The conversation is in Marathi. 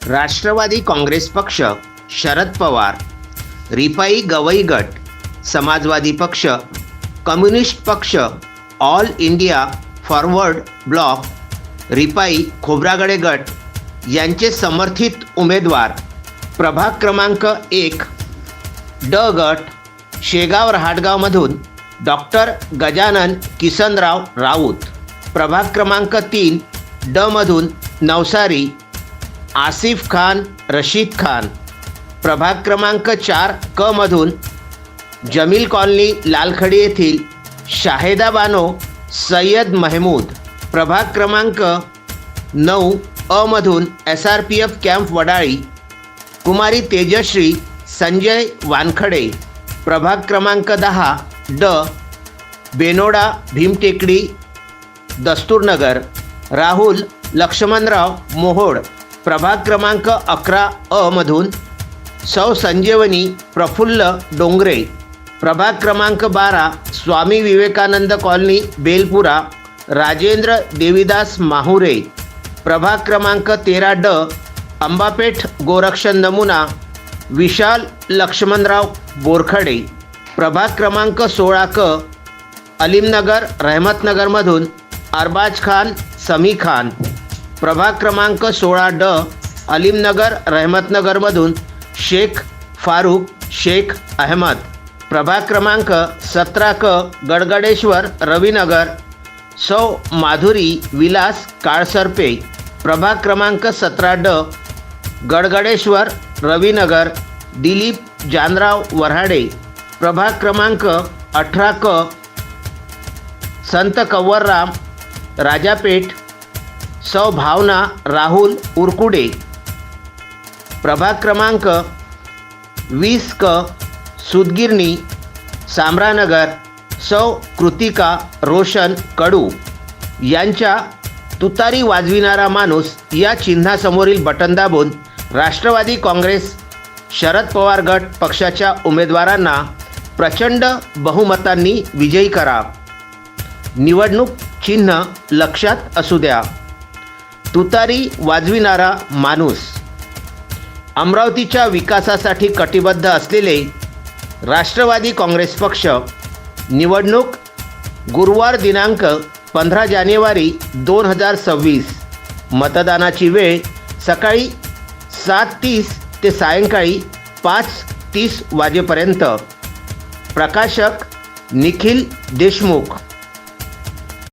राष्ट्रवादी काँग्रेस पक्ष, शरद पवार, रिपाई गवई गट, समाजवादी पक्ष, कम्युनिस्ट पक्ष, all India forward block, RPI Khobragade गट यांचे समर्थित उमेदवार प्रभाग क्रमांक 1 ड गट शेगाव रहाटगावमधून डॉक्टर गजानन किसनराव राऊत, प्रभाग क्रमांक 3 ड मधून नवसारी आसिफ खान रशीद खान, प्रभाग क्रमांक 4 क मधून जमील कॉलनी लालखडी येथील शाहेदा बानो सय्यद महमूद, प्रभाग क्रमांक 9 अ मधून SRPF कॅम्प वडाळी कुमारी तेजश्री संजय वानखडे, प्रभाग क्रमांक 10 ड बेनोडा भीमटेकडी दस्तूरनगर राहुल लक्ष्मणराव मोहोड, प्रभाग क्रमांक 11 अ मधून सौ संजीवनी प्रफुल्ल डोंगरे, प्रभाग क्रमांक 12 स्वामी विवेकानंद कॉलनी बेलपुरा राजेंद्र देवीदास माहुरे, प्रभाग क्रमांक 13 ड अंबापेठ गोरक्षण नमुना विशाल लक्ष्मणराव बोरखडे, प्रभाग क्रमांक 16 क अलीमनगर रहमतनगरमधून अरबाज खान समी खान, प्रभाग क्रमांक 16 ड अलीमनगर रहमतनगरमधून शेख फारूक शेख अहमद, प्रभाग क्रमांक 17 क गडगडेश्वर रविनगर सौ माधुरी विलास काळसरपे, प्रभाग क्रमांक 17 ड गडगडेश्वर रविनगर दिलीप जानराव वऱ्हाडे, प्रभाग क्रमांक 18 क संत कव्वरराम राजापेठ सौ भावना राहुल उरकुडे, प्रभाग क्रमांक 20 क सुदगिरनी सामरानगर सौ कृतिका रोशन कडू यांच्या तुतारी वाजविणारा माणूस या चिन्हासमोरील बटन दाबून राष्ट्रवादी काँग्रेस शरद पवार गट पक्षाच्या उमेदवारांना प्रचंड बहुमतांनी विजयी करा. निवडणूक चिन्ह लक्षात असू द्या. तुतारी वाजविणारा माणूस. अमरावतीच्या विकासासाठी कटिबद्ध असलेले राष्ट्रवादी काँग्रेस पक्ष निवडणूक गुरुवार दिनांक 15 जानेवारी 2026. मतदानाची वेळ सकाळी 7:30 ते सायंकाळी 5:30 वाजेपर्यंत. प्रकाशक निखिल देशमुख.